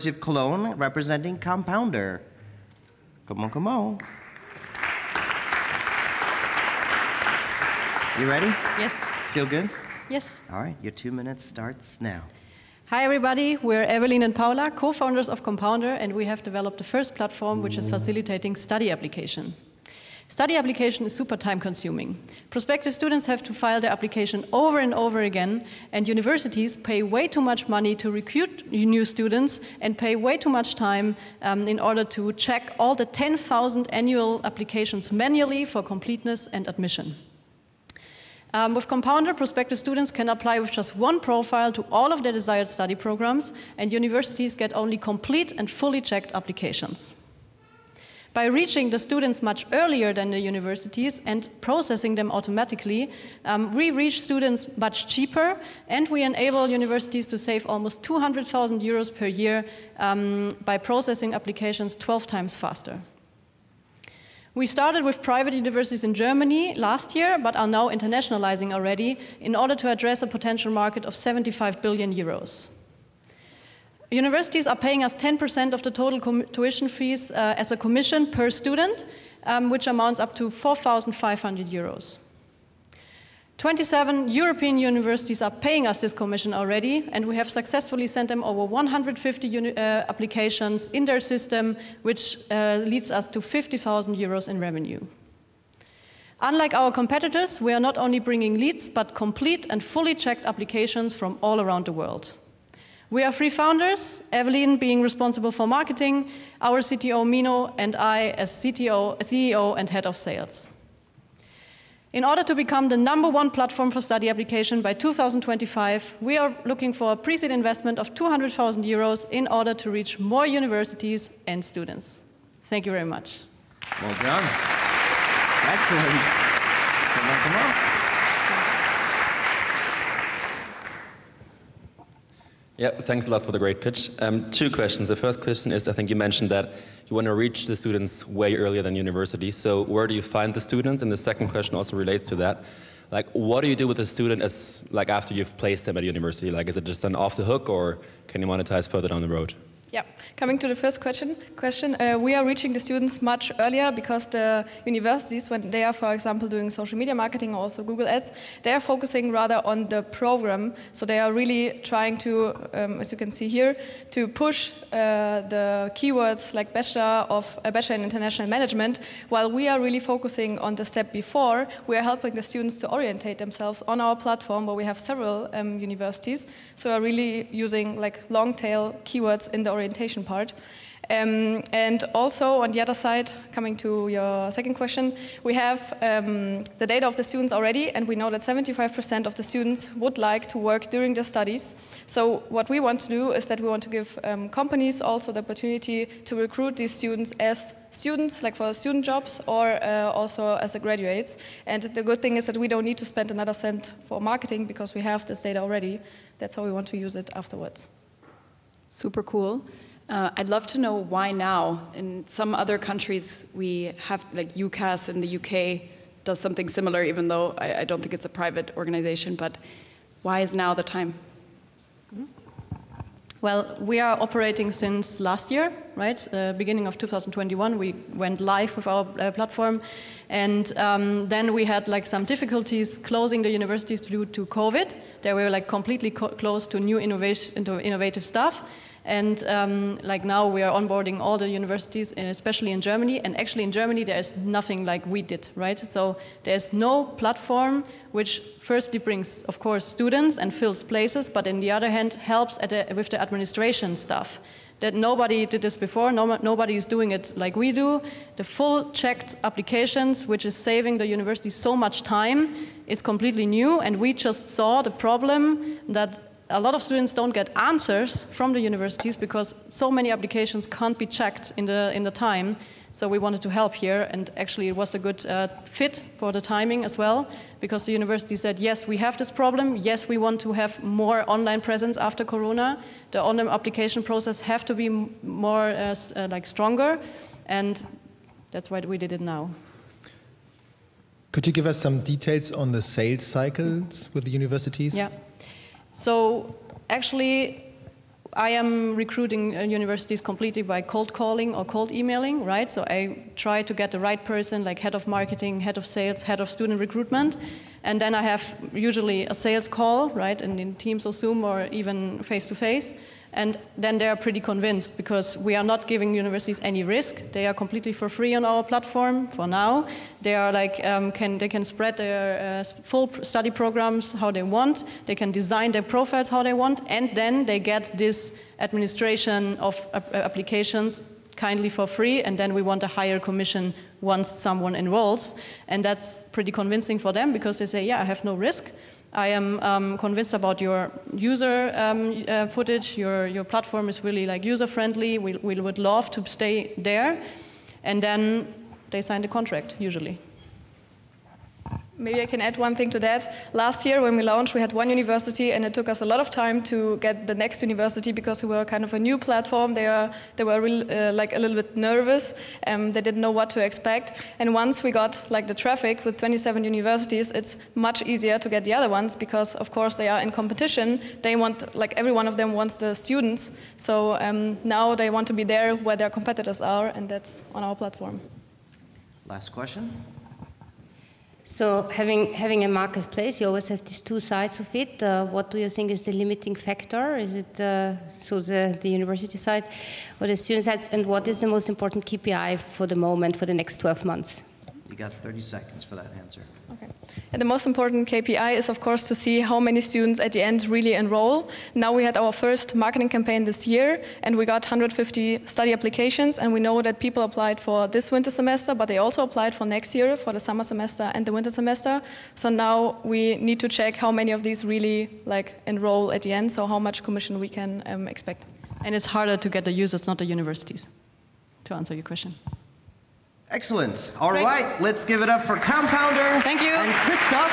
of Cologne, representing Compounder. Come on, come on. You ready? Yes. Feel good? Yes. All right, your 2 minutes starts now. Hi everybody, we're Evelyn and Paula, co-founders of Compounder, and we have developed the first platform which is facilitating study application. Study application is super time consuming. Prospective students have to file their application over and over again, and universities pay way too much money to recruit new students and pay way too much time in order to check all the 10,000 annual applications manually for completeness and admission. With Compounder, prospective students can apply with just one profile to all of their desired study programs, and universities get only complete and fully checked applications. By reaching the students much earlier than the universities and processing them automatically, we reach students much cheaper, and we enable universities to save almost 200,000 euros per year by processing applications 12 times faster. We started with private universities in Germany last year, but are now internationalizing already in order to address a potential market of 75 billion euros. Universities are paying us 10% of the total tuition fees as a commission per student, which amounts up to 4,500 euros. 27 European universities are paying us this commission already, and we have successfully sent them over 150 applications in their system, which leads us to 50,000 euros in revenue. Unlike our competitors, we are not only bringing leads, but complete and fully checked applications from all around the world. We are three founders, Evelyn being responsible for marketing, our CTO Mino, and I as CEO and head of sales. In order to become the #1 platform for study application by 2025, we are looking for a pre-seed investment of 200,000 euros in order to reach more universities and students. Thank you very much. Well done. Excellent. Come on, come on. Yeah, thanks a lot for the great pitch. 2 questions. The first question is, I think you mentioned that you want to reach the students way earlier than university. So where do you find the students? And the second question also relates to that. Like, what do you do with the student after you've placed them at university? Like, is it just an off the hook, or can you monetize further down the road? Yeah, coming to the first question, we are reaching the students much earlier because the universities, when they are, for example, doing social media marketing or also Google Ads, they are focusing rather on the program. So they are really trying to, as you can see here, to push the keywords like Bachelor in International Management, while we are really focusing on the step before. We are helping the students to orientate themselves on our platform, where we have several universities. So we are really using like long tail keywords in the orientation part. And also on the other side, coming to your second question, we have the data of the students already, and we know that 75% of the students would like to work during their studies. So what we want to do is that we want to give companies also the opportunity to recruit these students as students, like for student jobs, or also as a graduates. And the good thing is that we don't need to spend another cent for marketing because we have this data already. That's how we want to use it afterwards. Super cool. I'd love to know why now. In some other countries, we have, like UCAS in the UK does something similar, even though I don't think it's a private organization, but why is now the time? Well, we are operating since last year, right? Beginning of 2021, we went live with our platform, and then we had like some difficulties closing the universities due to COVID. They were like completely closed to new innovative stuff. And like now we are onboarding all the universities, especially in Germany. And actually in Germany there is nothing like we did, right? So there's no platform which firstly brings, of course, students and fills places, but on the other hand helps with the administration stuff. That nobody did this before, nobody is doing it like we do. The full checked applications, which is saving the university so much time, is completely new, and we just saw the problem that a lot of students don't get answers from the universities because so many applications can't be checked in the time. So we wanted to help here, and actually it was a good fit for the timing as well, because the university said, yes, we have this problem, yes, we want to have more online presence after Corona. The online application process have to be more stronger, and that's why we did it now. Could you give us some details on the sales cycles with the universities? Yeah. So actually, I am recruiting universities completely by cold calling or cold emailing, right? So I try to get the right person, like head of marketing, head of sales, head of student recruitment. And then I have usually a sales call, right? And in Teams or Zoom or even face-to-face. And then they are pretty convinced because we are not giving universities any risk. They are completely for free on our platform for now. They are like, they can spread their full study programs how they want. They can design their profiles how they want. And then they get this administration of applications kindly for free. And then we want a higher commission once someone enrolls. And that's pretty convincing for them because they say, yeah, I have no risk. I am convinced about your user footage. Your platform is really like user-friendly. We would love to stay there. And then they sign the contract, usually. Maybe I can add one thing to that. Last year when we launched, we had one university, and it took us a lot of time to get the next university because we were kind of a new platform. They were really, like a little bit nervous. They didn't know what to expect. And once we got like the traffic with 27 universities, it's much easier to get the other ones because, of course, they are in competition. They want, like every one of them wants the students. So now they want to be there where their competitors are, and that's on our platform. Last question. So having a marketplace, you always have these two sides of it. What do you think is the limiting factor? Is it the university side or the student side? And what is the most important KPI for the moment, for the next 12 months? You got 30 seconds for that answer. Okay. And the most important KPI is, of course, to see how many students at the end really enroll. Now we had our first marketing campaign this year, and we got 150 study applications, and we know that people applied for this winter semester, but they also applied for next year, for the summer semester and the winter semester. So now we need to check how many of these really enroll at the end, so how much commission we can expect. And it's harder to get the users, not the universities, to answer your question. Excellent. All right, let's give it up for Compounder. Thank you. And Christoph.